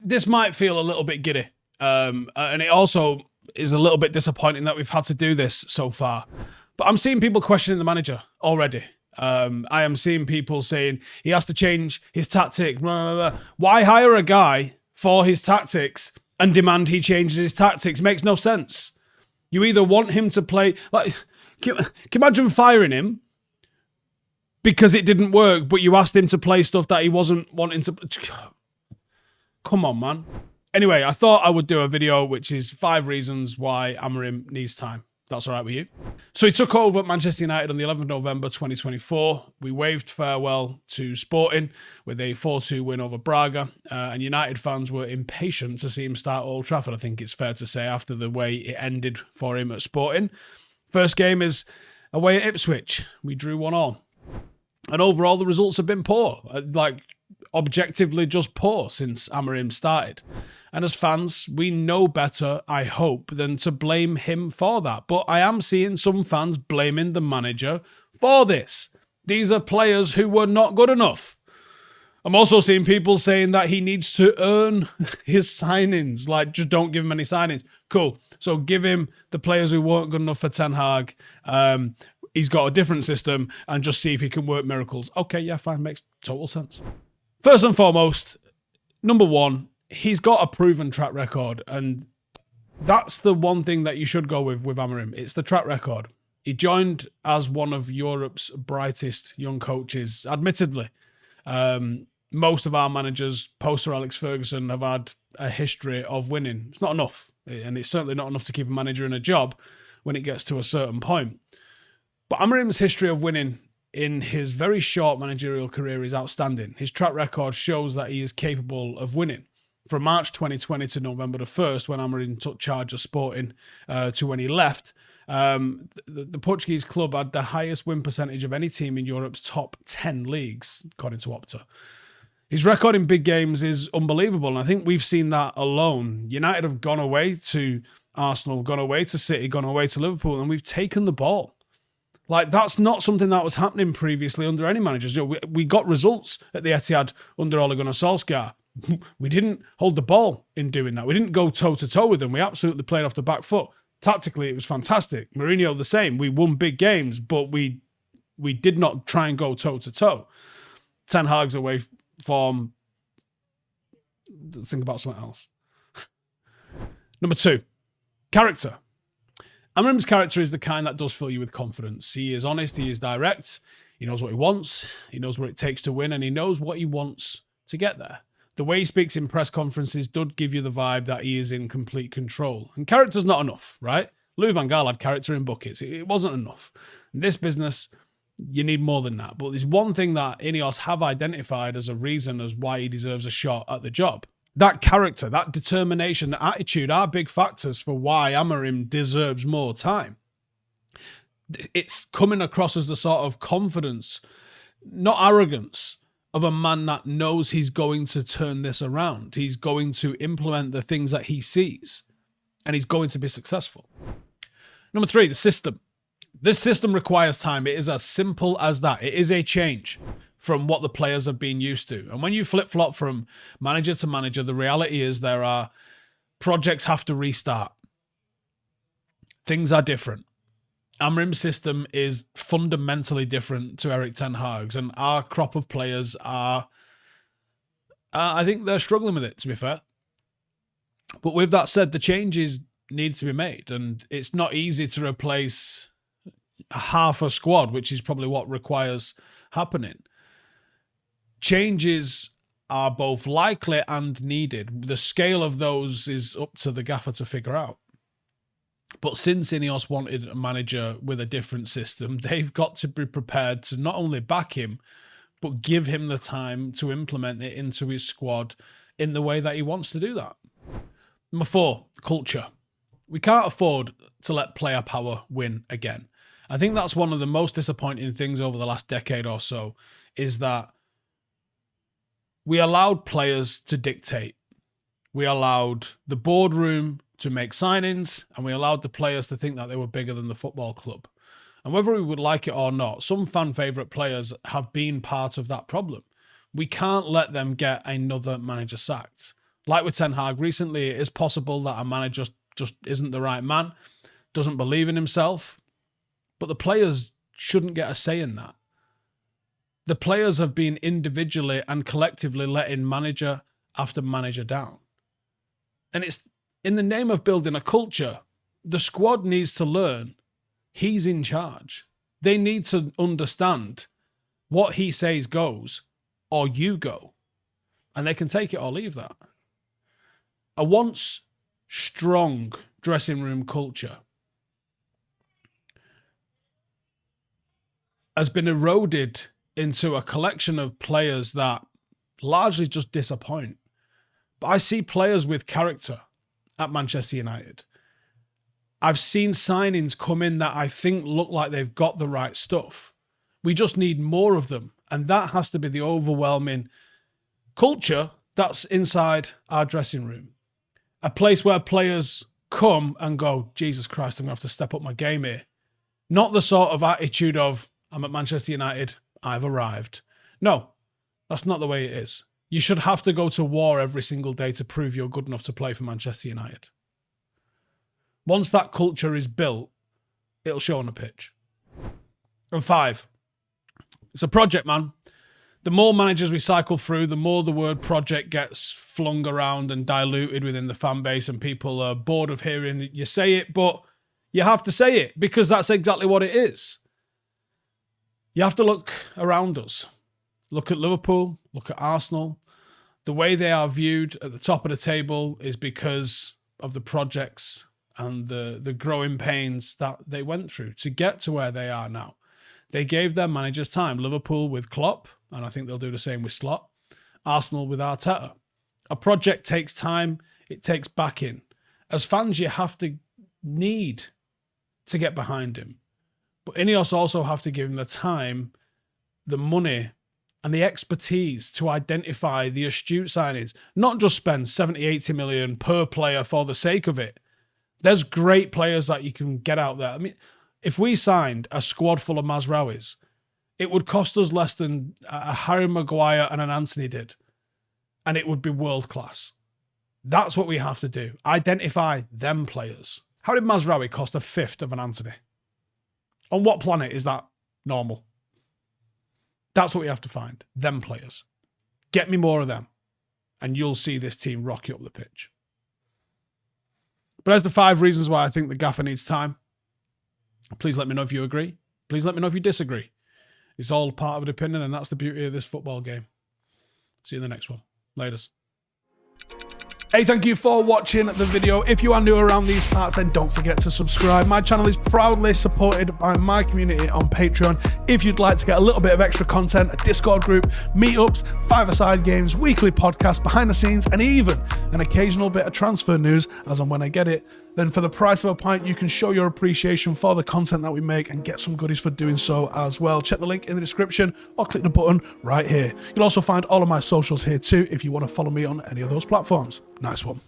this might feel a little bit giddy. And it also is a little bit disappointing that we've had to do this so far. But I'm seeing people questioning the manager already. I am seeing people saying he has to change his tactics. Blah, blah, blah. Why hire a guy for his tactics and demand he changes his tactics? Makes no sense. You either want him to play... like, can you imagine firing him because it didn't work, but you asked him to play stuff that he wasn't wanting to... Come on, man. Anyway, I thought I would do a video which is 5 reasons why Amorim needs time. That's all right with you. So he took over at Manchester United on the 11th of November 2024. We waved farewell to Sporting with a 4-2 win over Braga. And United fans were impatient to see him start Old Trafford, I think it's fair to say, after the way it ended for him at Sporting. First game is away at Ipswich. We drew 1-1. And overall, the results have been poor. Like, objectively just poor since Amorim started. And as fans, we know better, I hope, than to blame him for that. But I am seeing some fans blaming the manager for this. These are players who were not good enough. I'm also seeing people saying that he needs to earn his signings. Like, just don't give him any signings. Cool. So give him the players who weren't good enough for Ten Hag. He's got a different system and just see if he can work miracles. Okay, yeah, fine. Makes total sense. First and foremost, number one, he's got a proven track record, and that's the one thing that you should go with Amorim. It's the track record. He joined as one of Europe's brightest young coaches, admittedly. Most of our managers, post Sir Alex Ferguson, have had a history of winning. It's not enough, and it's certainly not enough to keep a manager in a job when it gets to a certain point. But Amorim's history of winning in his very short managerial career is outstanding. His track record shows that he is capable of winning. From March 2020 to November the 1st, when Amorim took charge of Sporting, to when he left, the Portuguese club had the highest win percentage of any team in Europe's top 10 leagues, according to Opta. His record in big games is unbelievable, and I think we've seen that alone. United have gone away to Arsenal, gone away to City, gone away to Liverpool, and we've taken the ball. Like, that's not something that was happening previously under any managers. You know, we got results at the Etihad under Ole Gunnar Solskjaer. We didn't hold the ball in doing that. We didn't go toe-to-toe with them. We absolutely played off the back foot. Tactically, it was fantastic. Mourinho, the same. We won big games, but we did not try and go toe-to-toe. Ten Hag's away form. Let's think about something else. Number 2, character. Amorim's character is the kind that does fill you with confidence. He is honest, he is direct, he knows what he wants, he knows what it takes to win, and he knows what he wants to get there. The way he speaks in press conferences does give you the vibe that he is in complete control. And character's not enough, right? Louis van Gaal had character in buckets. It wasn't enough. In this business, you need more than that. But there's one thing that Ineos have identified as a reason as why he deserves a shot at the job. That character, that determination, that attitude are big factors for why Amorim deserves more time. It's coming across as the sort of confidence, not arrogance, of a man that knows he's going to turn this around. He's going to implement the things that he sees, and he's going to be successful. Number 3, the system. This system requires time. It is as simple as that. It is a change from what the players have been used to. And when you flip-flop from manager to manager, the reality is projects have to restart. Things are different. Amorim's system is fundamentally different to Erik Ten Hag's, and our crop of players I think they're struggling with it, to be fair. But with that said, the changes need to be made, and it's not easy to replace half a squad, which is probably what requires happening. Changes are both likely and needed. The scale of those is up to the gaffer to figure out. But since Ineos wanted a manager with a different system, they've got to be prepared to not only back him, but give him the time to implement it into his squad in the way that he wants to do that. Number 4, culture. We can't afford to let player power win again. I think that's one of the most disappointing things over the last decade or so, is that we allowed players to dictate. We allowed the boardroom to make signings, and we allowed the players to think that they were bigger than the football club. And whether we would like it or not, some fan favourite players have been part of that problem. We can't let them get another manager sacked. Like with Ten Hag recently, it is possible that a manager just isn't the right man, doesn't believe in himself, but the players shouldn't get a say in that. The players have been individually and collectively letting manager after manager down. And it's in the name of building a culture, the squad needs to learn he's in charge. They need to understand what he says goes or you go. And they can take it or leave that. A once strong dressing room culture has been eroded into a collection of players that largely just disappoint. But I see players with character at Manchester United. I've seen signings come in that I think look like they've got the right stuff. We just need more of them. And that has to be the overwhelming culture that's inside our dressing room. A place where players come and go, Jesus Christ, I'm going to have to step up my game here. Not the sort of attitude of, I'm at Manchester United, I've arrived. No, that's not the way it is. You should have to go to war every single day to prove you're good enough to play for Manchester United. Once that culture is built, it'll show on the pitch. And 5, it's a project, man. The more managers we cycle through, the more the word project gets flung around and diluted within the fan base, and people are bored of hearing you say it, but you have to say it because that's exactly what it is. You have to look around us. Look at Liverpool, look at Arsenal. The way they are viewed at the top of the table is because of the projects and the growing pains that they went through to get to where they are now. They gave their managers time. Liverpool with Klopp, and I think they'll do the same with Slot. Arsenal with Arteta. A project takes time. It takes backing. As fans, you have to need to get behind him. But Ineos also have to give him the time, the money, and the expertise to identify the astute signings. Not just spend 70, 80 million per player for the sake of it. There's great players that you can get out there. I mean, if we signed a squad full of Mazrauis, it would cost us less than a Harry Maguire and an Anthony did. And it would be world class. That's what we have to do. Identify them players. How did Mazraoui cost a fifth of an Anthony? On what planet is that normal? That's what we have to find. Them players. Get me more of them. And you'll see this team rock you up the pitch. But there's the 5 reasons why I think the gaffer needs time. Please let me know if you agree. Please let me know if you disagree. It's all part of an opinion, and that's the beauty of this football game. See you in the next one. Laters. Hey, thank you for watching the video. If you are new around these parts, then don't forget to subscribe. My channel is proudly supported by my community on Patreon. If you'd like to get a little bit of extra content, a Discord group, meetups, 5-a-side games, weekly podcasts, behind the scenes, and even an occasional bit of transfer news as and when I get it, then for the price of a pint, you can show your appreciation for the content that we make and get some goodies for doing so as well. Check the link in the description or click the button right here. You'll also find all of my socials here too if you want to follow me on any of those platforms. Nice one.